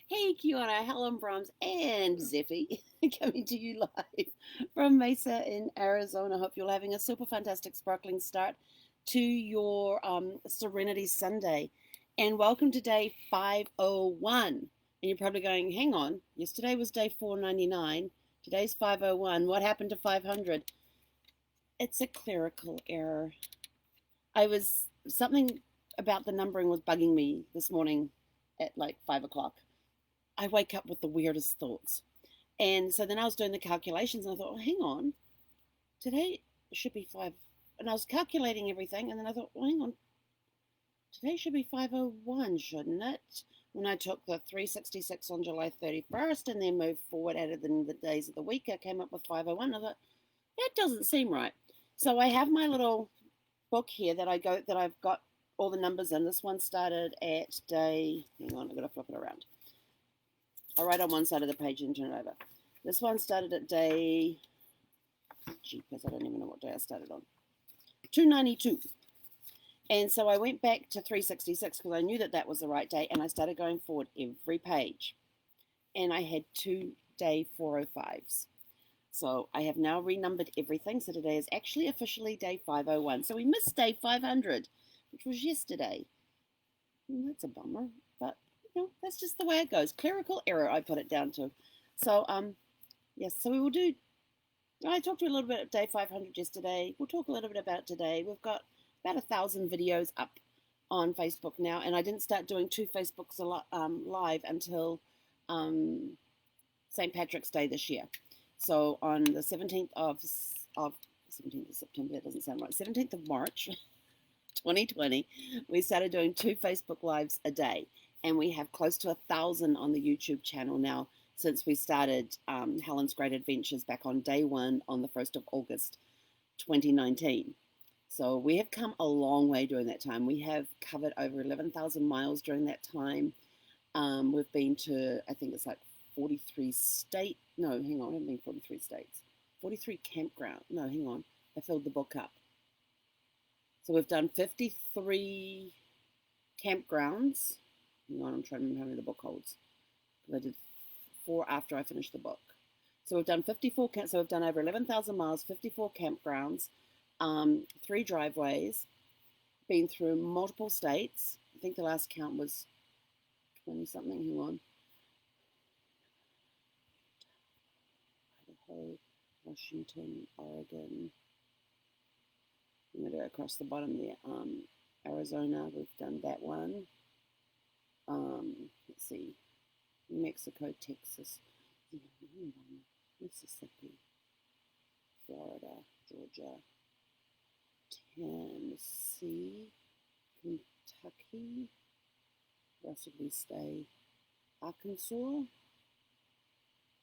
Hey, kia ora, Helen, Brahms, and Zeffy coming to you live from Mesa in Arizona. Hope you're having a super fantastic, sparkling start to your Serenity Sunday. And welcome to day 501. And you're probably going, hang on, yesterday was day 499, today's 501. What happened to 500? It's a clerical error. Something about the numbering was bugging me this morning at like 5 o'clock. I wake up with the weirdest thoughts. And so then I was doing the calculations and I thought, well, hang on, today should be five. And I was calculating everything. And then I thought, well, hang on, today should be 501, shouldn't it? When I took the 366 on July 31st and then moved forward, added in the days of the week, I came up with 501. I thought, that doesn't seem right. So I have my little book here that I've got all the numbers in. This one started at day, hang on, I've got to flip it around. I write on one side of the page and turn it over. This one started at day, jeepers, I don't even know what day I started on, 292. And so I went back to 366 because I knew that that was the right day, and I started going forward every page. And I had 2 day 405s. So I have now renumbered everything. So today is actually officially day 501. So we missed day 500, which was yesterday. That's a bummer, but that's just the way it goes. Clerical error, I put it down to. So, yes, so we will do. I talked to you a little bit of day 500 yesterday. We'll talk a little bit about it today. We've got about 1,000 videos up on Facebook now, and I didn't start doing 2 Facebooks live until St. Patrick's Day this year. So on the 17th of 17th of September, that doesn't sound right. 17th of March, 2020, we started doing 2 Facebook Lives a day. And we have close to 1,000 on the YouTube channel now since we started Helen's Great Adventures back on day 1 on the 1st of August 2019. So we have come a long way during that time. We have covered over 11,000 miles during that time. We've been to, I think it's like 43 states. No, hang on, I haven't been 43 states. 43 campground. No, hang on. I filled the book up. So we've done 53 campgrounds. Hang on, I'm trying to remember how many the book holds. I did 4 after I finished the book. So we've done 54 so we've done over 11,000 miles, 54 campgrounds, 3 driveways, been through multiple states. I think the last count was 20 something. Hang on. Idaho, Washington, Oregon. I'm going to go across the bottom there. Arizona, we've done that one. Let's see, New Mexico, Texas, Mississippi, Florida, Georgia, Tennessee, Kentucky, where else did we stay? Arkansas,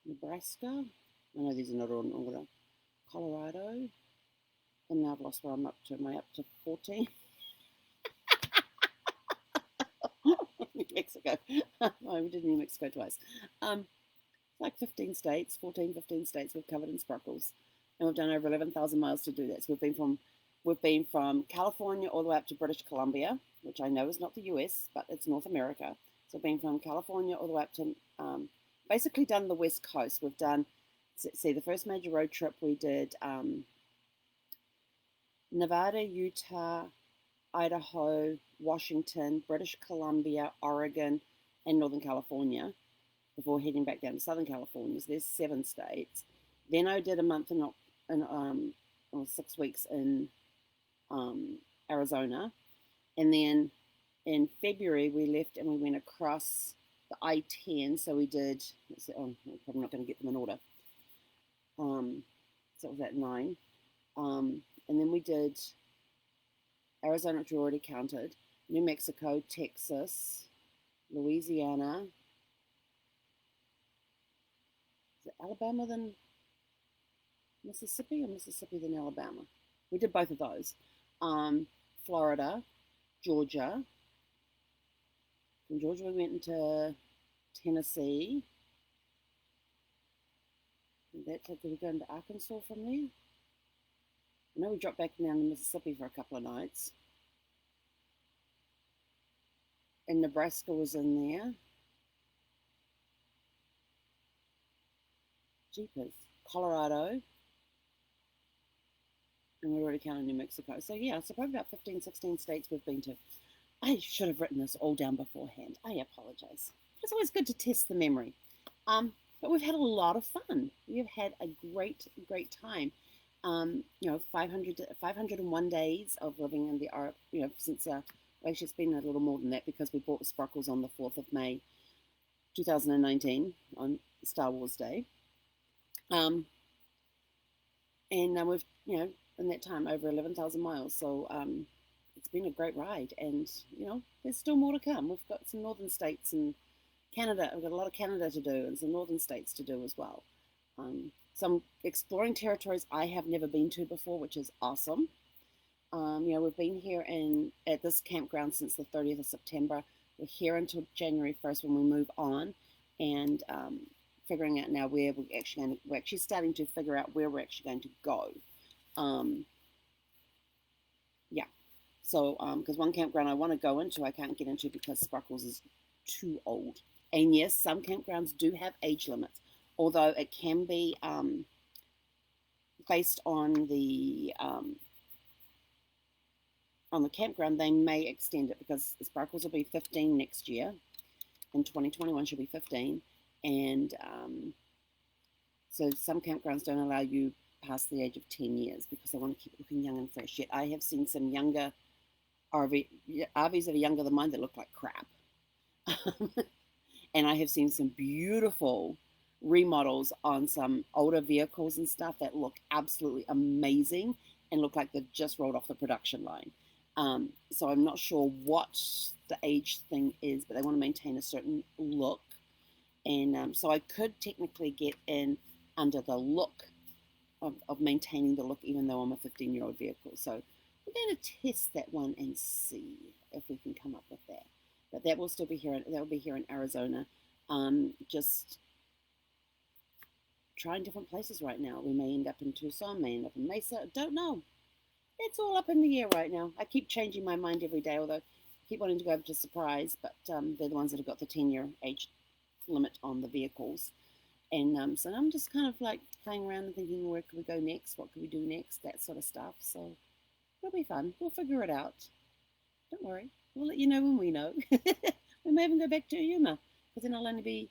Nebraska, I know these are not all in order, Colorado, and now I've lost where I'm up to. Am I up to 14? New Mexico. Oh, we did New Mexico twice. Like 15 states, 14, 15 states we've covered in sparkles. And we've done over 11,000 miles to do that. So we've been from California all the way up to British Columbia, which I know is not the US, but it's North America. So we've been from California all the way up to, basically done the West Coast. We've done, see, the first major road trip we did Nevada, Utah, Idaho, Washington, British Columbia, Oregon, and Northern California before heading back down to Southern California. So there's 7 states. Then I did a month or 6 weeks in Arizona. And then in February, we left and we went across the I-10. So we did, I'm probably not going to get them in order. So it was at 9. And then we did Arizona, which we already counted, New Mexico, Texas, Louisiana. Is it Alabama then Mississippi, or Mississippi then Alabama? We did both of those. Florida, Georgia. From Georgia we went into Tennessee. Did we go into Arkansas from there? I know we dropped back down to Mississippi for a couple of nights. and Nebraska was in there. Jeepers. Colorado. And we're already counting New Mexico. So yeah, so probably about 15, 16 states we've been to. I should have written this all down beforehand. I apologize. It's always good to test the memory. But we've had a lot of fun. We have had a great, great time. 501 days of living in the art, since, actually it's been a little more than that because we bought the Sprockles on the 4th of May, 2019 on Star Wars Day. And we've, in that time, over 11,000 miles. So it's been a great ride. And, there's still more to come. We've got some northern states and Canada. We've got a lot of Canada to do and some northern states to do as well. Some exploring territories I have never been to before, which is awesome. We've been here at this campground since the 30th of September. We're here until January 1st when we move on, and figuring out now where we're actually starting to figure out where we're actually going to go. Yeah. So, because one campground I want to go into, I can't get into because Sprockles is too old. And yes, some campgrounds do have age limits, although it can be based on the campground. They may extend it because Sparkles will be 15 next year, and 2021 should be 15, and so some campgrounds don't allow you past the age of 10 years because they want to keep looking young and fresh. Yet I have seen some younger RVs that are younger than mine that look like crap. And I have seen some beautiful remodels on some older vehicles and stuff that look absolutely amazing and look like they've just rolled off the production line. So I'm not sure what the age thing is, but they want to maintain a certain look. And so I could technically get in under the look of maintaining the look, even though I'm a 15-year-old vehicle. So we're going to test that one and see if we can come up with that. But that will still be here. That will be here in Arizona. Just trying different places right now. We may end up in Tucson, may end up in Mesa. Don't know. It's all up in the air right now. I keep changing my mind every day, although I keep wanting to go over to Surprise, but they're the ones that have got the 10-year age limit on the vehicles. And so I'm just kind of like playing around and thinking, where could we go next? What could we do next? That sort of stuff. So it'll be fun. We'll figure it out. Don't worry. We'll let you know when we know. We may even go back to Yuma, because then I'll only be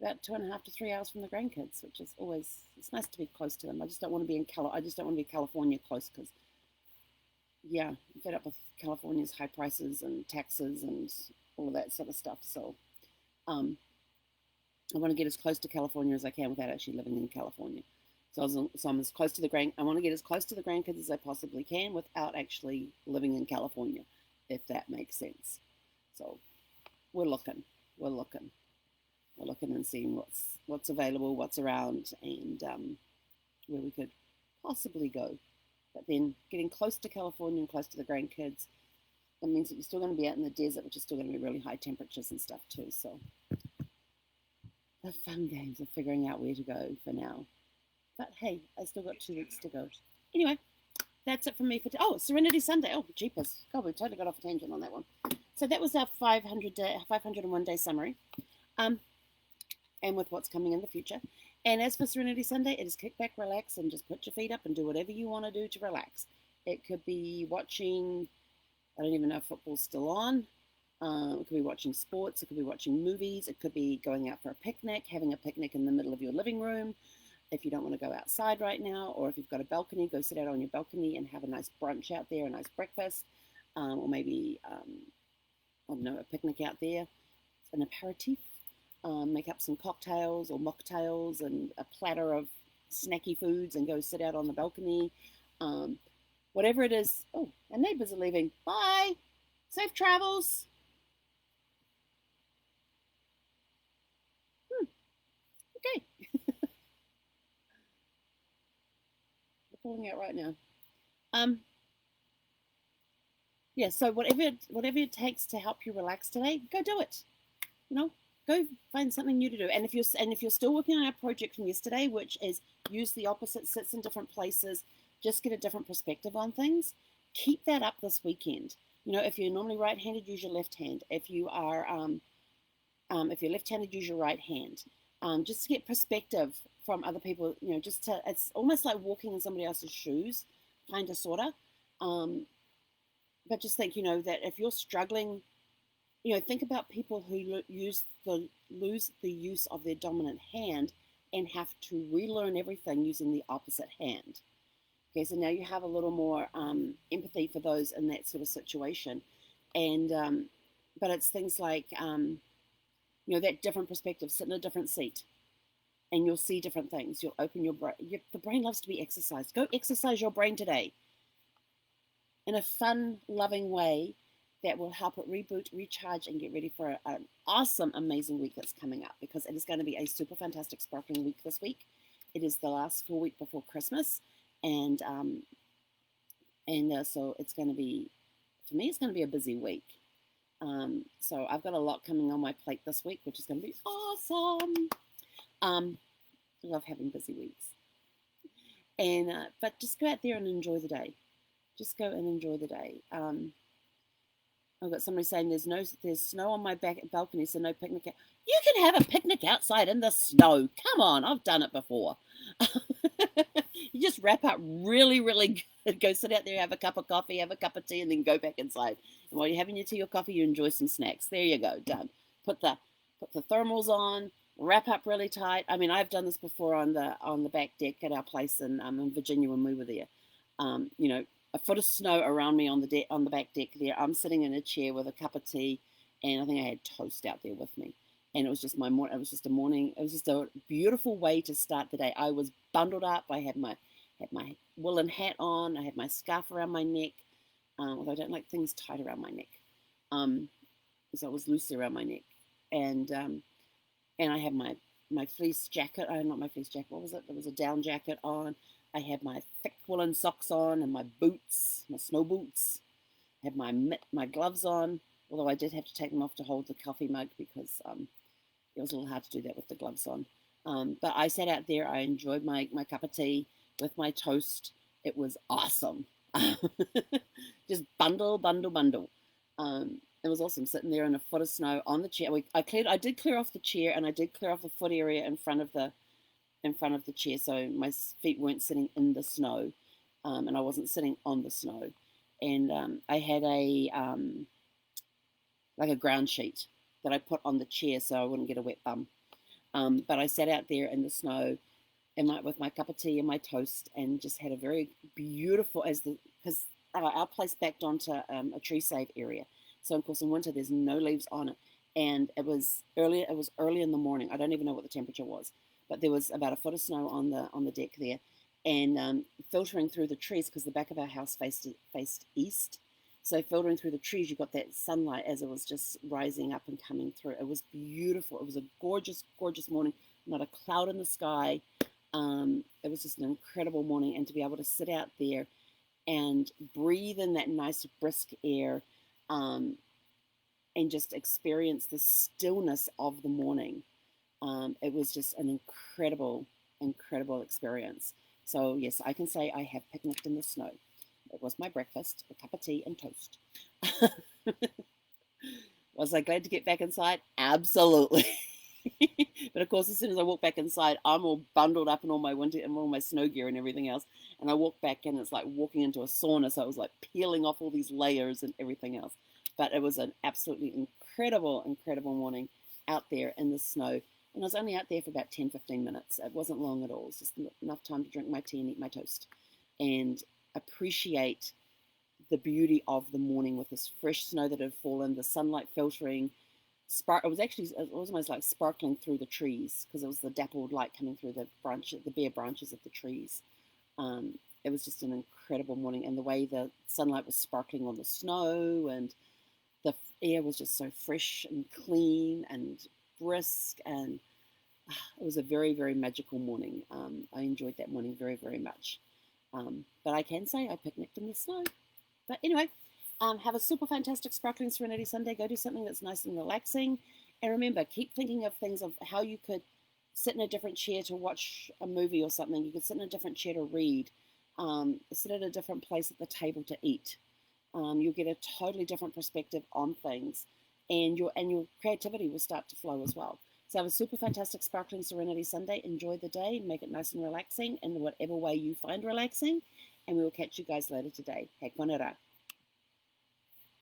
about 2.5 to 3 hours from the grandkids, which is always, it's nice to be close to them. I just don't want to be California close, because yeah, I'm fed up with California's high prices and taxes and all of that sort of stuff. So I want to get as close to California as I can without actually living in California. So I'm as close to I want to get as close to the grandkids as I possibly can without actually living in California, if that makes sense. So we're looking and seeing what's available, what's around, and where we could possibly go. But then getting close to California and close to the grandkids, that means that you're still going to be out in the desert, which is still going to be really high temperatures and stuff too. So the fun games of figuring out where to go for now. But hey, I still got 2 weeks to go. Anyway, that's it from me for Serenity Sunday. Oh, jeepers. God, we totally got off a tangent on that one. So that was our 501 day summary. And with what's coming in the future. And as for Serenity Sunday, it is kick back, relax, and just put your feet up and do whatever you want to do to relax. It could be watching, I don't even know if football's still on. It could be watching sports. It could be watching movies. It could be going out for a picnic, having a picnic in the middle of your living room. If you don't want to go outside right now, or if you've got a balcony, go sit out on your balcony and have a nice brunch out there, a nice breakfast, or maybe, I don't know, a picnic out there, an aperitif. Make up some cocktails or mocktails and a platter of snacky foods and go sit out on the balcony. Whatever it is. Oh, our neighbors are leaving. Bye. Safe travels. Okay. We're pulling out right now. Yeah, so whatever it takes to help you relax today, go do it. Go find something new to do. And if you're still working on our project from yesterday, which is use the opposite, sits in different places, just get a different perspective on things, keep that up this weekend. if you're normally right-handed, use your left hand. If you're left-handed, use your right hand. Just to get perspective from other people, it's almost like walking in somebody else's shoes, kind of, sort of. But just think, that if you're struggling, think about people who lose the use of their dominant hand and have to relearn everything using the opposite hand. Okay, so now you have a little more empathy for those in that sort of situation. And but it's things like that different perspective. Sit in a different seat, and you'll see different things. You'll open your brain. The brain loves to be exercised. Go exercise your brain today in a fun, loving way that will help it reboot, recharge, and get ready for an awesome, amazing week that's coming up, because it is going to be a super fantastic sparkling week this week. It is the last full week before Christmas, and so it's going to be, for me, it's going to be a busy week. So I've got a lot coming on my plate this week, which is going to be awesome. I love having busy weeks. And but just go out there and enjoy the day. Just go and enjoy the day. I've got somebody saying there's snow on my back balcony, so no picnic. You can have a picnic outside in the snow. Come on, I've done it before. You just wrap up really, really good. Go sit out there, have a cup of coffee, have a cup of tea, and then go back inside. And while you're having your tea or coffee, you enjoy some snacks. There you go, done. Put the thermals on, wrap up really tight. I mean, I've done this before on the back deck at our place in Virginia when we were there. A foot of snow around me on the back deck there. I'm sitting in a chair with a cup of tea, and I think I had toast out there with me. And it was just it was just a morning. It was just a beautiful way to start the day. I was bundled up. I had my woolen hat on. I had my scarf around my neck, although I don't like things tight around my neck. So it was loosely around my neck, and I had my fleece jacket. Not my fleece jacket. What was it? There was a down jacket on. I had my thick woolen socks on and my boots, my snow boots. I had my gloves on, although I did have to take them off to hold the coffee mug because it was a little hard to do that with the gloves on. But I sat out there. I enjoyed my cup of tea with my toast. It was awesome. Just bundle. It was awesome sitting there in a foot of snow on the chair. I did clear off the chair, and I did clear off the foot area in front of the chair, so my feet weren't sitting in the snow, and I wasn't sitting on the snow. And I had like a ground sheet that I put on the chair so I wouldn't get a wet bum. But I sat out there in the snow with my cup of tea and my toast, and just had a very beautiful, because our place backed onto a tree save area. So of course in winter there's no leaves on it, and it was early in the morning. I don't even know what the temperature was, but there was about a foot of snow on the deck there, and filtering through the trees, because the back of our house faced east. So filtering through the trees, you got that sunlight as it was just rising up and coming through. It was beautiful. It was a gorgeous, gorgeous morning. Not a cloud in the sky. It was just an incredible morning, and to be able to sit out there and breathe in that nice brisk air, and just experience the stillness of the morning. It was just an incredible, incredible experience. So yes, I can say I have picnicked in the snow. It was my breakfast, a cup of tea and toast. Was I glad to get back inside? Absolutely. But of course, as soon as I walk back inside, I'm all bundled up in all my winter and all my snow gear and everything else. And I walk back in, it's like walking into a sauna. So it was like peeling off all these layers and everything else. But it was an absolutely incredible, incredible morning out there in the snow. And I was only out there for about 10-15 minutes. It wasn't long at all. It was just enough time to drink my tea and eat my toast and appreciate the beauty of the morning with this fresh snow that had fallen, the sunlight filtering. It was almost like sparkling through the trees, because it was the dappled light coming through the bare branches of the trees. It was just an incredible morning, and the way the sunlight was sparkling on the snow, and the air was just so fresh and clean and brisk, and it was a very, very magical morning. I enjoyed that morning very, very much. But I can say I picnicked in the snow. But anyway, have a super fantastic sparkling Serenity Sunday. Go do something that's nice and relaxing. And remember, keep thinking of things of how you could sit in a different chair to watch a movie or something. You could sit in a different chair to read. Sit at a different place at the table to eat. You'll get a totally different perspective on things, and your creativity will start to flow as well. So have a super fantastic sparkling Serenity Sunday. Enjoy the day, make it nice and relaxing in whatever way you find relaxing, and we will catch you guys later today. He konera.